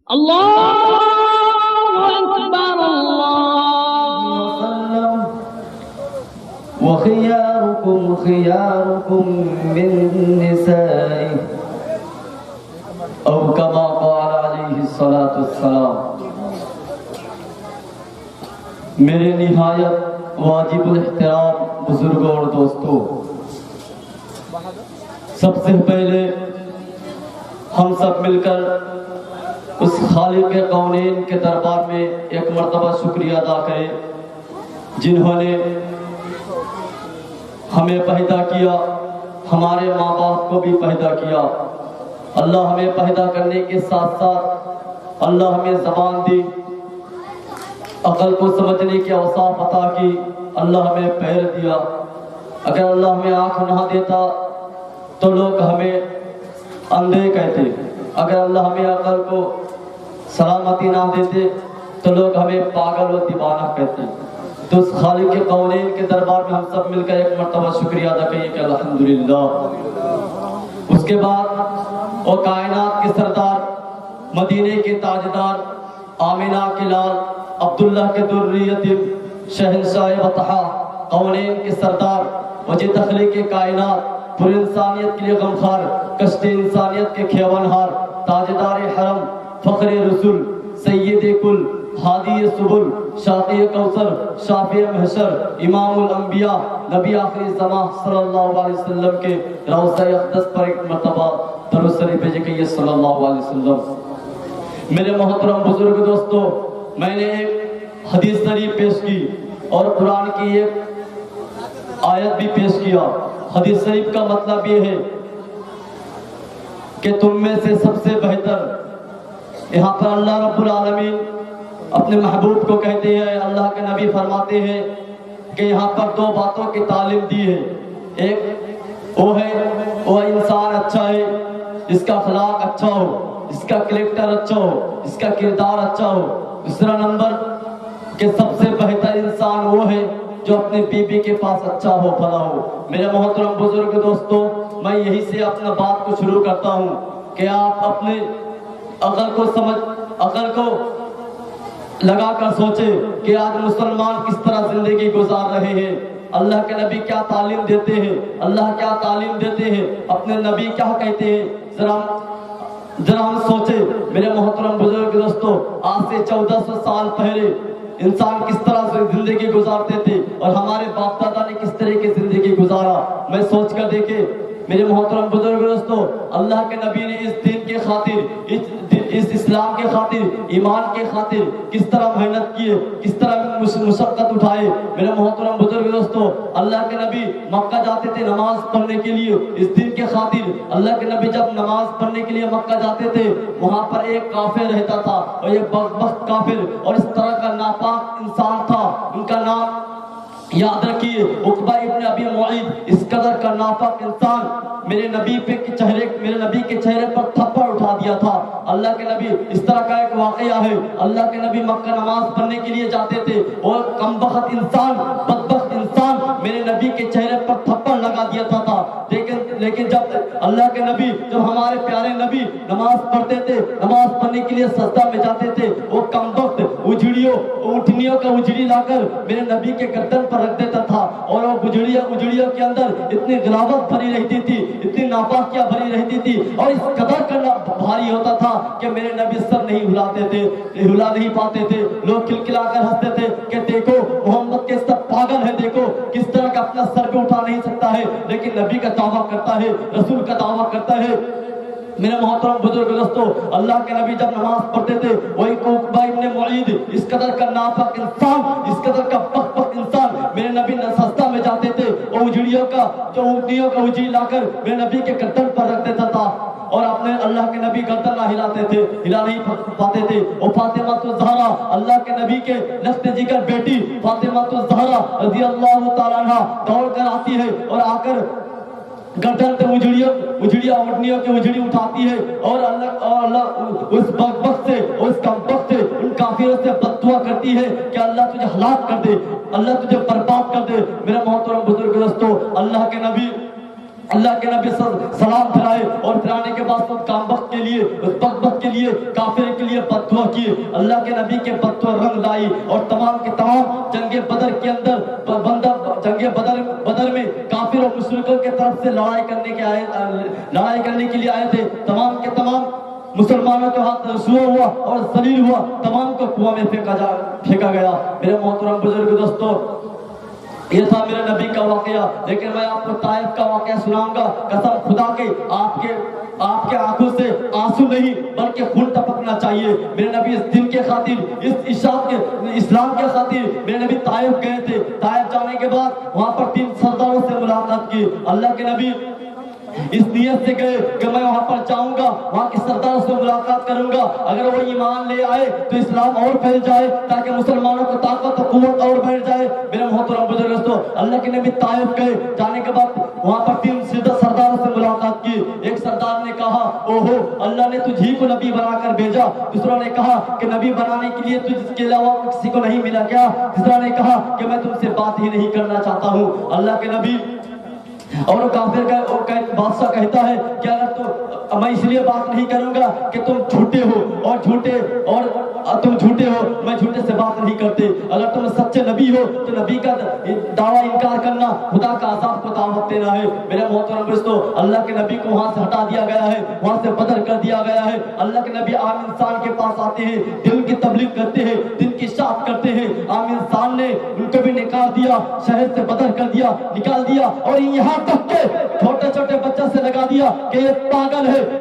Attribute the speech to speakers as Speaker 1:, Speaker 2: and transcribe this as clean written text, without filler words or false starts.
Speaker 1: الله أكبر الله.
Speaker 2: وخياركم خياركم من نسائه أو كما قال عليه الصلاة والسلام. میرے نہایت واجب الاحترام بزرگوں اور دوستوں، سب سے پہلے ہم سب مل کر اس خالق کونین کے دربار میں ایک مرتبہ شکریہ ادا کریں جنہوں نے ہمیں پیدا کیا، ہمارے ماں باپ کو بھی پیدا کیا۔ اللہ ہمیں پیدا کرنے کے ساتھ ساتھ اللہ ہمیں زبان دی، عقل کو سمجھنے کی اوصاف عطا کی، اللہ ہمیں پیر دیا۔ اگر اللہ ہمیں آنکھ نہ دیتا تو لوگ ہمیں اندھے کہتے، اگر اللہ ہمیں عقل کو سلامتی نہ دیتے تو لوگ ہمیں پاگل و دیوانہ کہتے۔ تو اس خالق کے کونین کے دربار میں ہم سب مل کر ایک مرتبہ شکریہ ادا کریے کہ الحمدللہ۔ اس کے بعد وہ کائنات کے سردار، مدینے کے تاجدار، آمنہ کے لال، عبداللہ کے ذریت، شہنشاہ بطحا، کونین کے سردار، وجہ تخلیق کائنات، پر انسانیت کے لیے غمخوار، کشت انسانیت کے کھیونہار، تاجدار حرم، فخر رسول، سید کل، ہادی سبل، شاطئ کوثر، شافع محشر، امام الانبیاء، نبی آخری زمان صلی اللہ علیہ وسلم کے روضہ اقدس پر ایک مرتبہ درود شریف بھیجے کہ صلی اللہ علیہ وسلم۔ میرے محترم بزرگ دوستو، میں نے ایک حدیث شریف پیش کی اور قرآن کی ایک آیت بھی پیش کیا۔ حدیث شریف کا مطلب یہ ہے کہ تم میں سے سب سے بہتر، یہاں پر اللہ رب العالمین اپنے محبوب کو کہتے ہیں، اللہ کے نبی فرماتے ہیں کہ یہاں پر دو باتوں کی تعلیم دی ہے۔ ایک وہ انسان اچھا ہے، اس کا اخلاق اچھا ہو، اس کا کریکٹر اچھا ہو، اس کا کردار اچھا ہو۔ دوسرا نمبر کہ سب سے بہتر انسان وہ ہے جو اپنے بیوی کے پاس اچھا ہو، بھلا ہو۔ میرے محترم بزرگ دوستو، میں یہی سے اپنا بات کو شروع کرتا ہوں کہ آپ اپنے عقل کو لگا کر سوچیں کہ آج مسلمان کس طرح زندگی گزار رہے ہیں، اللہ کے نبی کیا تعلیم دیتے ہیں، اللہ کیا تعلیم دیتے ہیں، اپنے نبی کیا کہتے ہیں، ذرا ہم سوچیں۔ میرے محترم بزرگ دوستو، آج سے 1400 سال پہلے انسان کس طرح سے زندگی گزارتے تھے اور ہمارے باپ دادا نے کس طرح کی زندگی گزارا، میں سوچ کر دیکھیں۔ میرے محترم بزرگ دوستو، اللہ کے نبی نے اس دین کے خاطر، اس اسلام کے خاطر، ایمان کے خاطر کس طرح محنت کیے، کس طرح مشقت اٹھائے۔ میرے محترم بزرگ دوستو، اللہ کے نبی مکہ جاتے تھے نماز پڑھنے کے لیے، اس دین کے خاطر۔ اللہ کے نبی جب نماز پڑھنے کے لیے مکہ جاتے تھے، وہاں پر ایک کافر رہتا تھا اور یہ بدبخت کافر اور اس طرح کا ناپاک انسان تھا، ان کا نام یاد رکھیے، عقبہ ابن ابی معیط۔ اس قدر کا ناپاک انسان میرے نبی کے چہرے پر تھپڑ اٹھا دیا تھا۔ اللہ کے نبی، اس طرح کا ایک واقعہ ہے، اللہ کے نبی مکہ نماز پڑھنے کے لیے جاتے تھے اور کمبخت انسان، بدبخت انسان میرے نبی کے چہرے پر تھپڑ لگا دیا تھا۔ لیکن جب اللہ کے نبی، جب ہمارے پیارے نبی نماز پڑھتے تھے، نماز پڑھنے کے لیے سجدہ میں جاتے تھے، وہ کمبخت اٹھنیوں کا اجڑی لا کر میرے نبی کے گردن پر رکھ دیتا تھا اور وہ اجڑیوں کے اندر اتنی غلاظت بھری رہتی تھی، اتنی ناپاکیاں بھری رہتی تھی اور اس قدر کرنا بھاری ہوتا تھا کہ میرے نبی سر نہیں ہلا نہیں پاتے تھے۔ لوگ کھلکھلا کر ہنستے تھے کہ دیکھو محمد کے سب پاگل ہے، دیکھو کس طرح کا اپنا سر پہ اٹھا نہیں سکتا ہے، لیکن نبی کا دعویٰ کرتا ہے، رسول کا دعویٰ کرتا ہے۔ میرے محترم بزرگ دوستو، اللہ کے نبی جب نماز پڑھتے تھے، وہی عقبہ ابن معیط، اس قدر کا ناپاک انسان، اس قدر کا بدبخت انسان میرے نبی سجدہ میں جاتے تھے اور اجڑیوں کا اجڑی لا کر میرے نبی کے گردن پر رکھ دیتا تھا اور اپنے اللہ کے نبی گردن نہ ہلا نہیں پاتے تھے۔ اور فاطمہ الزہرا، اللہ کے نبی کے لخت جگر بیٹی فاطمہ الزہرا رضی اللہ تعالیٰ عنہ دوڑ کر آتی ہے اور آ کر گردن سے اٹھنیوں کی اجڑی اٹھاتی ہے اور اللہ اس بدبخت سے، اس کمبخت سے، ان کافروں سے بد دعا کرتی ہے کہ اللہ تجھے ہلاک کر دے، اللہ تجھے برباد کر دے۔ میرے محترم بزرگ دوستو، اللہ کے نبی سلام پھرائے اور پھرانے کے بعد کامبخت کے لیے اس بدبخت کے لیے, کافر کے لیے بد دعا کیے. اللہ کے نبی کے بد دعا رنگ لائی اور تمام کے تمام جنگ بدر کے اندر جنگ بدر میں کافر اور مشرکوں کے طرف سے لڑائی کرنے کے لیے آئے تھے. تمام کے تمام مسلمانوں کے ہاتھ رسوا ہوا اور ذلیل ہوا, تمام کو کنواں میں پھینکا گیا. میرے محترم بزرگ دوستو, یہ تھا میرے نبی کا واقعہ. لیکن میں آپ کو طائف کا واقعہ سناؤں گا. قسم خدا کے آپ کے آنکھوں سے آنسو نہیں بلکہ خون ٹپکنا چاہیے. میرے نبی اس دن کے خاطر, اس اسلام کے خاطر میرے نبی طائف گئے تھے. طائف جانے کے بعد وہاں پر 3 سرداروں سے ملاقات کی. اللہ کے نبی اس نیت سے گئے کہ میں وہاں پر جاؤں گا, وہاں کے سرداروں سے ملاقات کروں گا, اگر وہ ایمان لے آئے تو اسلام اور پھیل جائے تاکہ مسلمانوں کو طاقت و قوت اور بڑھ جائے. میرے محترم بزرگوں, اللہ کے نبی طائف گئے. جانے کے بعد وہاں پر 3 سرداروں سے ملاقات کی. ایک سردار نے کہا, اوہو اللہ نے تجھی کو نبی بنا کر بھیجا. دوسرا نے کہا کہ نبی بنانے کے لیے تجھ کے علاوہ کسی کو نہیں ملا کیا. تیسرا نے کہا کہ میں تم سے بات ہی نہیں کرنا چاہتا ہوں. اللہ کے نبی اور کافر کا بادشاہ کہتا ہے کہ اگر تو میں اس لیے بات نہیں کروں گا کہ تم جھوٹے ہو تم جھوٹے ہو, میں جھوٹے سے بات نہیں کرتے. اگر تم سچے نبی ہو تو نبی کا دعویٰ انکار کرنا خدا کا عذاب کو دعوت دینا ہے. میرے محترم دوستو, اللہ کے نبی کو وہاں سے ہٹا دیا گیا ہے, وہاں سے بدر کر دیا گیا ہے. اللہ کے نبی عام انسان کے پاس آتے ہیں, دل کی تبلیغ کرتے ہیں, دن کی اشاعت کرتے ہیں. عام انسان نے ان کو بھی نکال دیا, شہر سے بدر کر دیا, نکال دیا, اور یہاں تک کہ چھوٹے چھوٹے بچوں سے لگا دیا کہ یہ پاگل ہے.